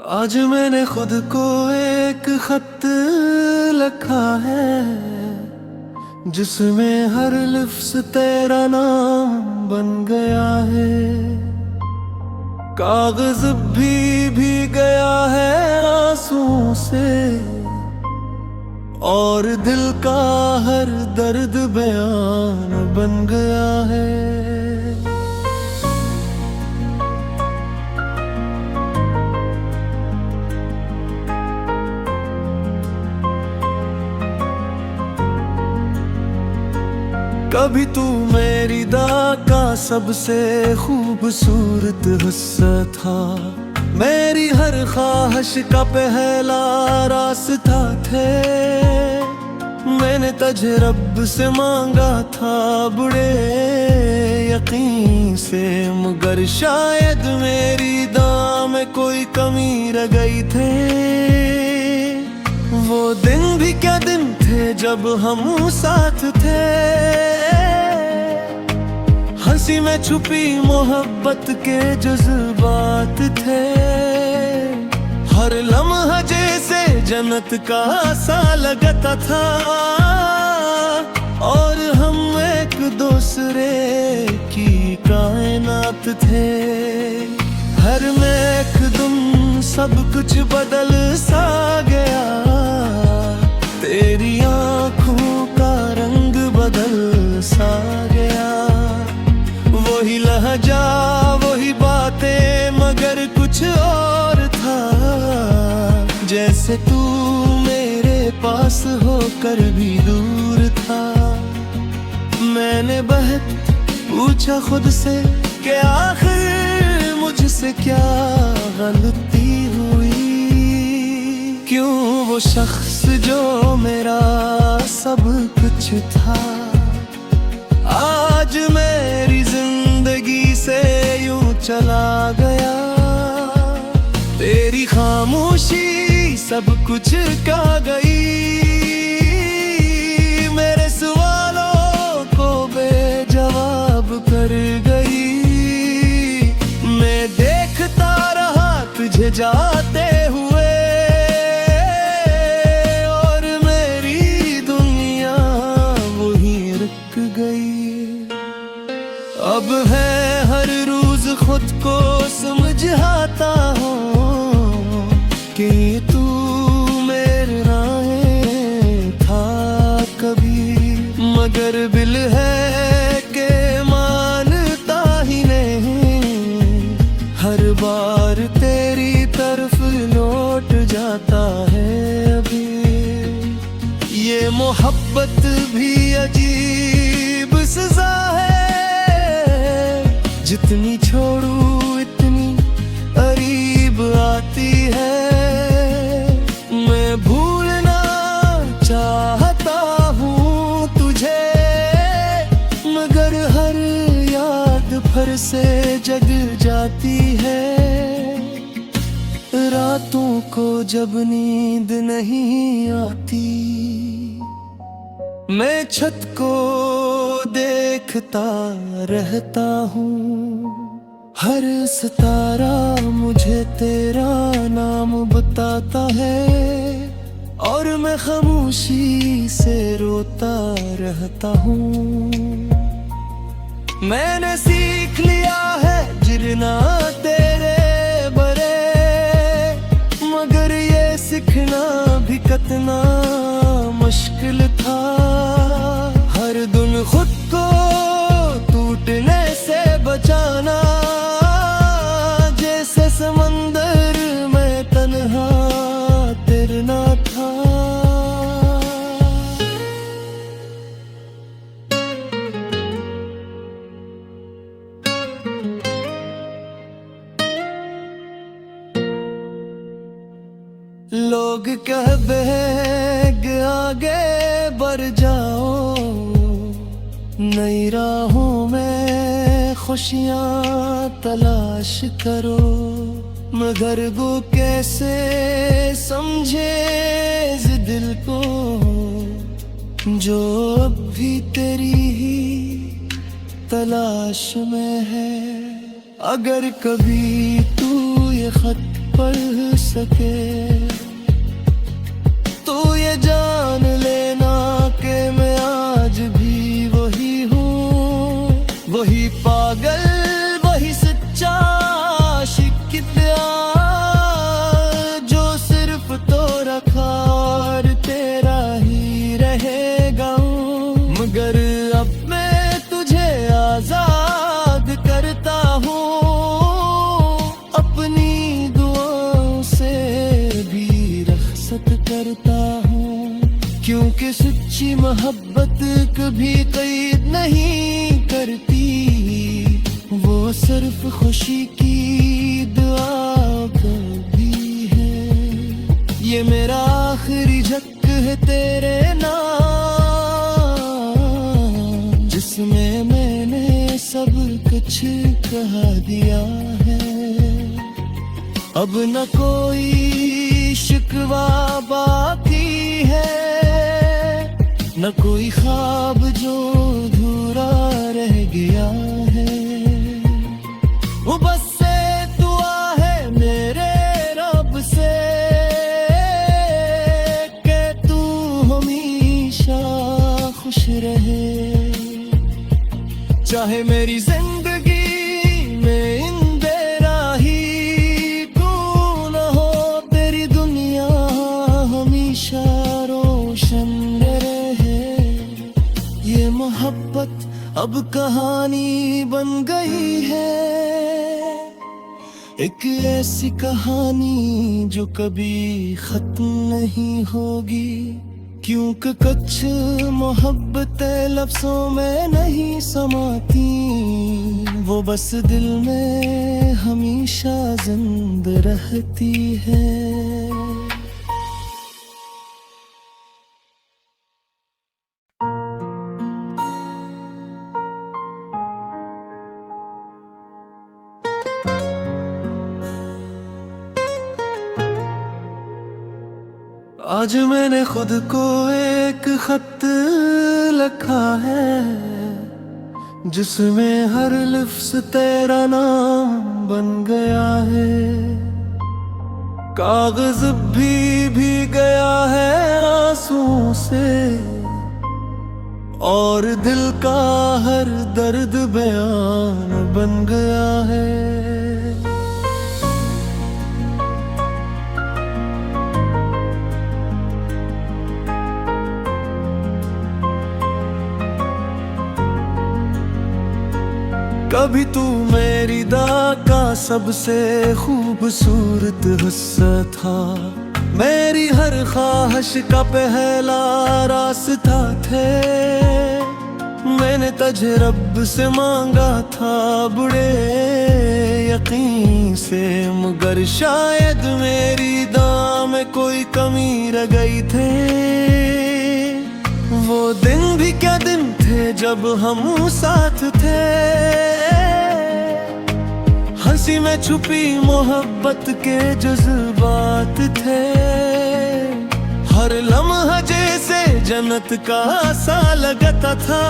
आज मैंने खुद को एक खत लिखा है, जिसमें हर लफ्ज़ तेरा नाम बन गया है। कागज भी गया है आंसुओं से, और दिल का हर दर्द बयान बन गया है। कभी तू मेरी दा का सबसे खूबसूरत हिस्सा था, मेरी हर ख्वाहिश का पहला रास्ता थे। मैंने तुझे रब से मांगा था बड़े यकीन से, मगर शायद मेरी दुआ में कोई कमी रह गई थी। वो दिन भी क्या दिन थे जब हम साथ थे, हंसी में छुपी मोहब्बत के जज्बात थे। हर लम्हा जैसे जन्नत का सा लगता था, और हम एक दूसरे की कायनात थे। हर महकदम सब कुछ बदल सा गया, तेरी आँखों का रंग बदल सा गया। वही लहजा वही बातें मगर कुछ और था, जैसे तू मेरे पास होकर भी दूर था। मैंने बहुत पूछा खुद से कि आखिर मुझसे क्या गलती हुई, क्यों वो शख्स जो मेरा सब कुछ था आज मेरी जिंदगी से यूं चला गया। तेरी खामोशी सब कुछ का गई, मेरे सवालों को बेजवाब कर गई। मैं देखता रहा तुझे जाते हुए, और मेरी दुनिया वहीं रुक गई। अब है हर रोज खुद को समझाता हूँ कि तू मेरे राहें था कभी, मगर दिल है कि मानता ही नहीं। हर बार तेरी तरफ लौट जाता है अभी। ये मोहब्बत भी अजीब सजा है, जितनी छोड़ू इतनी करीब आती है। मैं भूलना चाहता हूँ तुझे, मगर हर याद फिर से जग जाती है। रातों को जब नींद नहीं आती, मैं छत को देखता रहता हूँ। हर सितारा मुझे तेरा नाम बताता है, और मैं खामोशी से रोता रहता हूँ। मैंने सीख लिया है जिरना तेरे बरे, मगर ये सीखना भी कितना मुश्किल था। हर दिन खुद को टूटने से बचाना, जैसे समंदर में तन्हा तैरना था। लोग कहते हैं कि आगे बढ़ जाओ, नई राहों में खुशियाँ तलाश करो, मगर वो कैसे समझे इस दिल को जो अब भी तेरी ही तलाश में है। अगर कभी तू ये खत पढ़ सके। तो ये जान लेना कि मैं आज भी वही हूँ, वही पागल, वही सच्चा आशिक जो सिर्फ तो रखा और तेरा ही रहेगा। मगर अब मैं तुझे आजाद करता हूँ, अपनी दुआओं से भी रख्सत करता हूँ। क्योंकि सच्ची मोहब्बत कभी कैद नहीं करती, वो सिर्फ खुशी की दुआ कभी है। ये मेरा आखिरी झक है तेरे नाम, जिसमें मैंने सब कुछ कहा दिया है। अब न कोई शिकवा बाकी है, न कोई ख्वाब जो अधूरा रह गया है। वो बस से दुआ है मेरे रब से कि तू हमेशा खुश रहे। चाहे मेरी जिंदगी में अंधेरा ही क्यों न हो, तेरी दुनिया हमेशा रोशन रहे। ये मोहब्बत अब कहानी बन गई है, एक ऐसी कहानी जो कभी खत्म नहीं होगी। क्योंकि कुछ मोहब्बतें लफ्जों में नहीं समाती, वो बस दिल में हमेशा जिंदा रहती है। आज मैंने खुद को एक खत लिखा है, जिसमें हर लफ्ज़ तेरा नाम बन गया है। कागज भी गया है आंसुओं से, और दिल का हर दर्द बयान बन गया है। कभी तू मेरी दा का सबसे खूबसूरत हिस्सा था, मेरी हर ख्वाहिश का पहला रास्ता थे। मैंने तुझे रब से मांगा था बड़े यकीन से, मगर शायद मेरी दुआ में कोई कमी रह गई थे। वो दिन भी क्या दिन थे जब हम साथ थे, हंसी में छुपी मोहब्बत के जज्बात थे। हर लम्हा जैसे जन्नत का सा लगता था,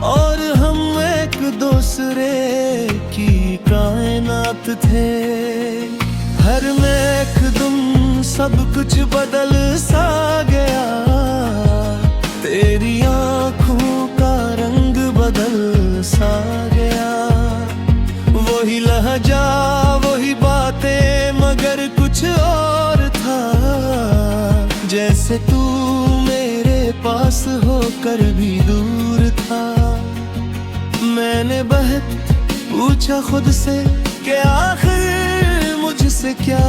और हम एक दूसरे की कायनात थे। हर महकदम सब कुछ बदल सा गया, तेरी आँखों का रंग बदल सा गया। वही लहजा वही बातें मगर कुछ और था, जैसे तू मेरे पास होकर भी दूर था। मैंने बहुत पूछा खुद से कि आखिर मुझसे क्या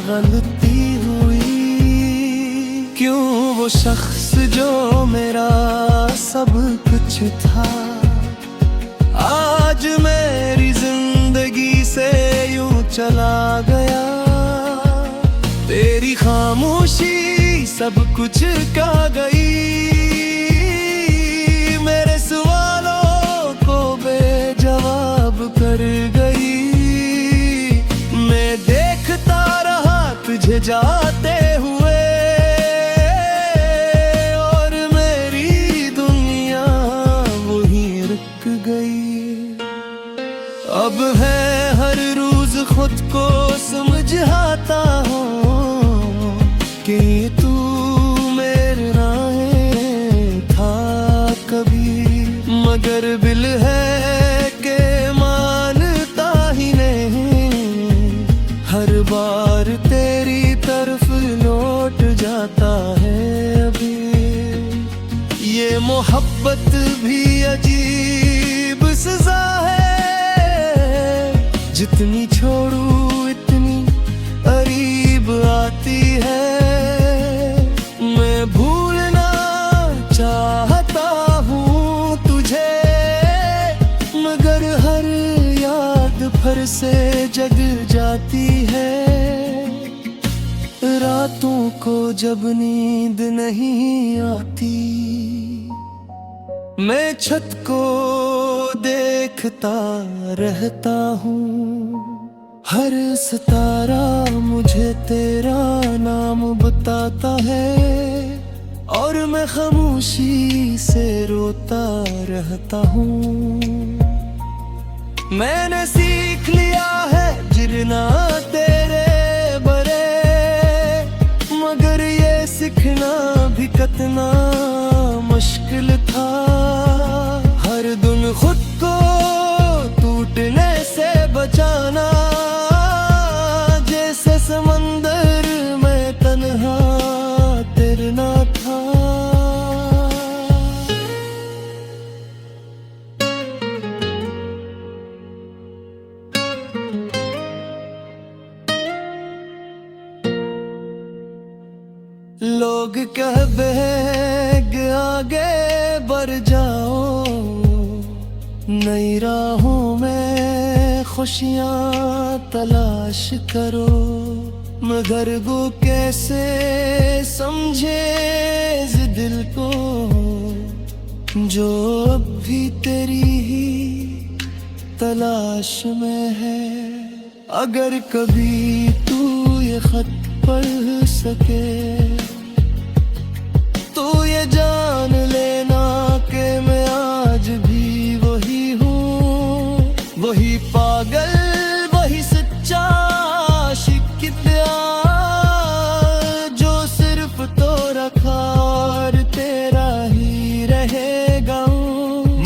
गलती हुई, क्यों वो शख्स जो मेरा सब कुछ था, आज मेरी जिंदगी से यूं चला गया। तेरी खामोशी सब कुछ का गई, मेरे सवालों को बेजवाब कर गई। मैं देखता रहा तुझे जाते हुए, और मेरी दुनिया वहीं रुक गई। अब है हर रोज खुद को कि तू मेरे राहें था कभी, मगर बिल है के मानता ही नहीं, हर बार तेरी तरफ लौट जाता है अभी। ये मोहब्बत भी अजीब सजा है, जितनी छोड़ू इतनी करीब आती है। मैं भूलना चाहता हूँ तुझे, मगर हर याद फिर से जग जाती है। रातों को जब नींद नहीं आती, मैं छत को देखता रहता हूँ, हर सितारा मुझे तेरा नाम बताता है, और मैं खामोशी से रोता रहता हूँ। मैंने सीख लिया है जिरना तेरे बरे, मगर ये सीखना भी कितना मुश्किल था। हर दिन खुद को टूटने से बचाना, जैसे समंदर में तन्हा तैरना था। लोग कहते हैं कि आगे बढ़ जाओ, नई राहों में खुशियाँ तलाश करो, मगर वो कैसे समझे इस दिल को, जो अब भी तेरी ही तलाश में है। अगर कभी तू ये खत पढ़ सके, तो ये जान लेना कि मैं आज भी वही हूँ, वही पागल, वही सच्चा आशिक प्यार, जो सिर्फ तो रखा और तेरा ही रहेगा।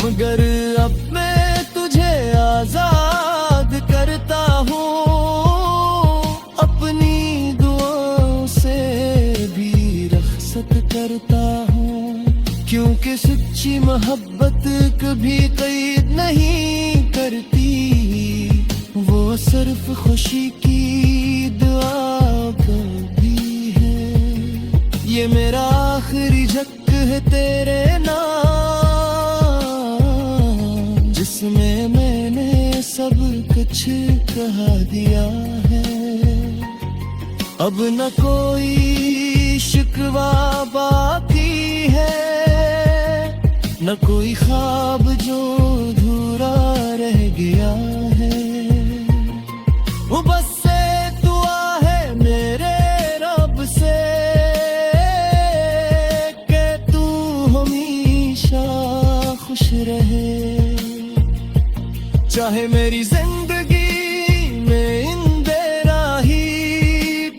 मगर अब मैं तुझे आजाद करता हूँ, अपनी दुआओं से भी रख्सत करता हूँ, क्योंकि सच्ची मोहब्बत कभी कैद नहीं करती, वो सिर्फ खुशी की दुआ कभी है। ये मेरा आखिरी झक है तेरे नाम, जिसमें मैंने सब कुछ कहा दिया है। अब न कोई शिकवा बाकी है, न कोई ख्वाब जो अधूरा रह गया है। वो बस से दुआ है मेरे रब से कि तू हमेशा खुश रहे, चाहे मेरी जिंदगी में अंधेरा ही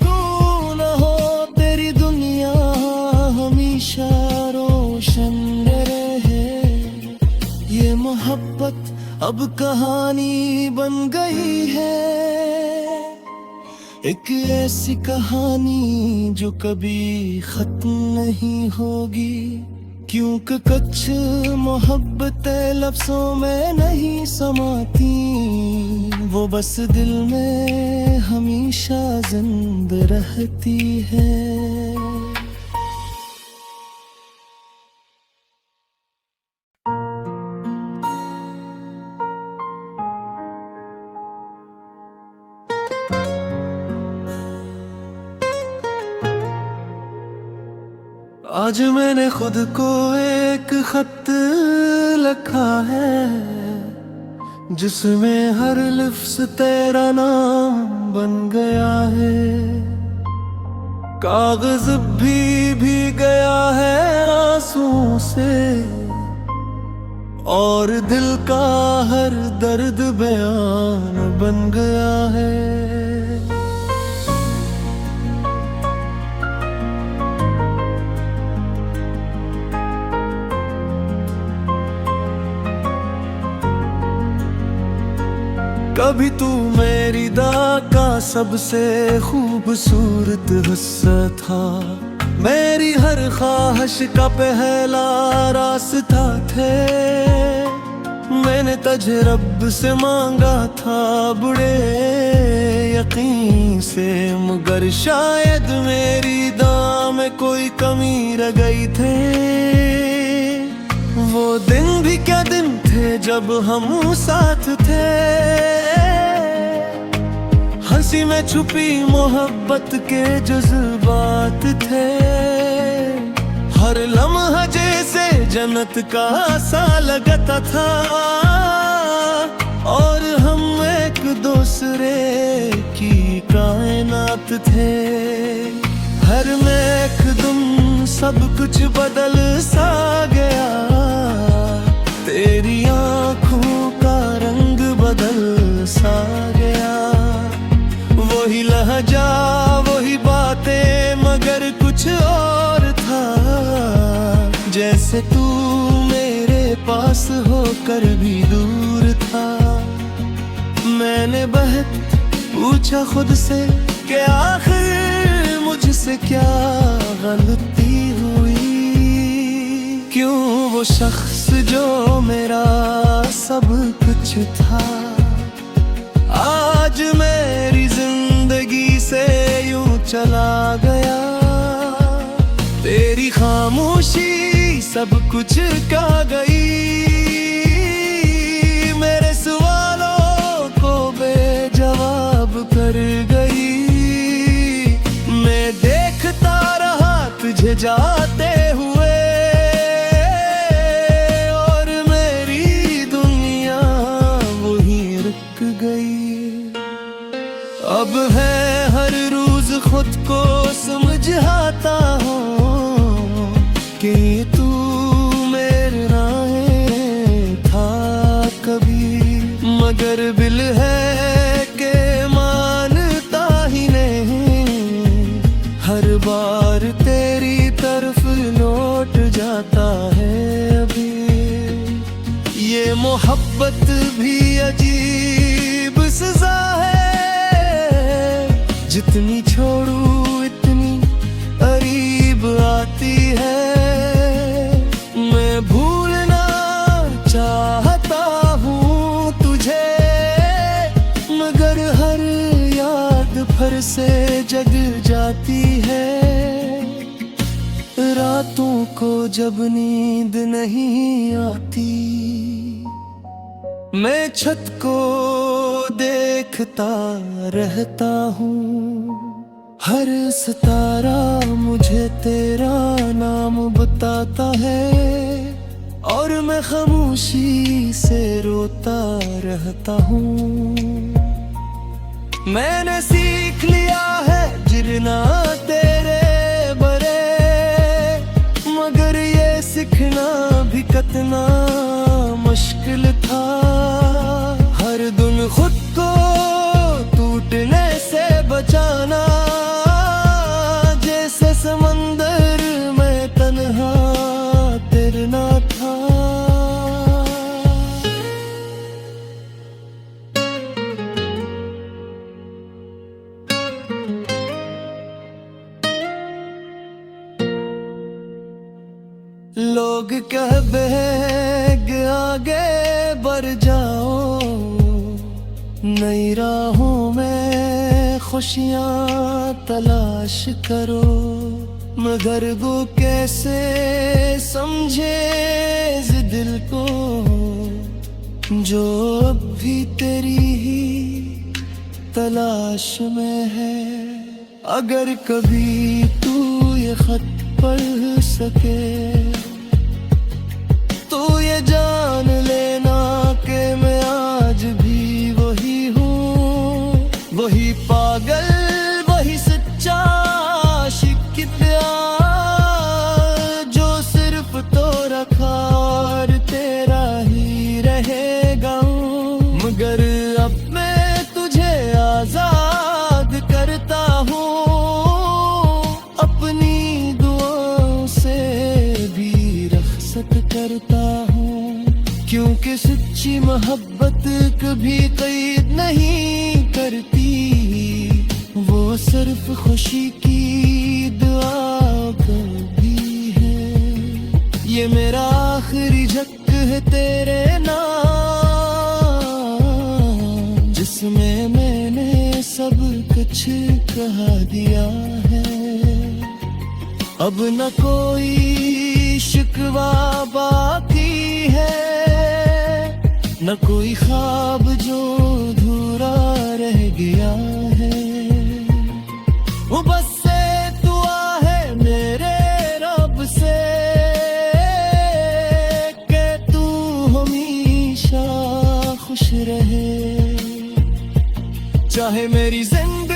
क्यों न हो, तेरी दुनिया हमेशा रोशन रहे। ये मोहब्बत अब कहानी बन गई है, एक ऐसी कहानी जो कभी खत्म नहीं होगी, क्योंकि कुछ मोहब्बत लफ्जों में नहीं समाती, वो बस दिल में हमेशा जिंदा रहती है। आज मैंने खुद को एक खत लिखा है, जिसमें हर लफ्ज़ तेरा नाम बन गया है। कागज भी गया है आंसुओं से, और दिल का हर दर्द बयान बन गया है। कभी तू मेरी दा का सबसे खूबसूरत हिस्सा था, मेरी हर ख्वाहिश का पहला रास्ता थे। मैंने तुझे रब से मांगा था बड़े यकीन से, मगर शायद मेरी दुआ में कोई कमी रह गई थे। वो दिन भी क्या दिन थे जब हम साथ थे, हंसी में छुपी मोहब्बत के जज्बात थे। हर लम्हा जैसे जन्नत का सा लगता था, और हम एक दूसरे की कायनात थे। हर महकदम सब कुछ बदल सा गया, तेरी आँखों का रंग बदल सा गया। वही लहजा वही बातें मगर कुछ और था, जैसे तू मेरे पास होकर भी दूर था। मैंने बहुत पूछा खुद से कि आखिर मुझसे क्या गलती हुई, क्यों वो शख्स जो मेरा सब कुछ था आज मेरी जिंदगी से यूं चला गया। तेरी खामोशी सब कुछ का गई, मेरे सवालों को बेजवाब कर गई। मैं देखता रहा तुझे जाते हुए, और मेरी दुनिया वहीं रुक गई। अब है हर रोज खुद को समझाता हूँ कि तू मेरे राहें था कभी, मगर दिल है कि मानता ही नहीं। हर बार तेरी तरफ लौट जाता है अभी। ये मोहब्बत भी अजीब सजा है, जितनी छोड़ू इतनी करीब आती है। मैं भूलना चाहता हूँ तुझे, मगर हर याद फिर से जग जाती है। रातों को जब नींद नहीं आती, मैं छत को देखता रहता हूँ। हर सितारा मुझे तेरा नाम बताता है, और मैं खामोशी से रोता रहता हूँ। मैंने सीख लिया है जिरना तेरे बरे, मगर ये सीखना भी कितना मुश्किल था। हर दिन खुद को टूटने से बचाना, जैसे समंदर में तन्हा तैरना था। लोग कहते आगे बढ़ जाओ, नई राहों में खुशियाँ तलाश करो, मगर वो कैसे समझे इस दिल को जो अब भी तेरी ही तलाश में है। अगर कभी तू ये खत पढ़ सके तो ये जान लेना कि मैं आज भी वही हूँ, वही पागल, वही सच्चा आशिक जो सिर्फ तो रखा और तेरा ही रहेगा। मगर अब मैं तुझे आजाद करता हूँ, अपनी दुआओं से भी रख्सत करता हूँ, क्योंकि सच्ची मोहब्बत कभी कैद नहीं करती, वो सिर्फ खुशी की दुआ कभी है। ये मेरा आखिरी झक है तेरे नाम, जिसमें मैंने सब कुछ कहा दिया है। अब न कोई शिकवा बाकी है, न कोई ख्वाब जो अधूरा रह गया है। वो बस से दुआ है मेरे रब से कि तू हमेशा खुश रहे, चाहे मेरी जिंदगी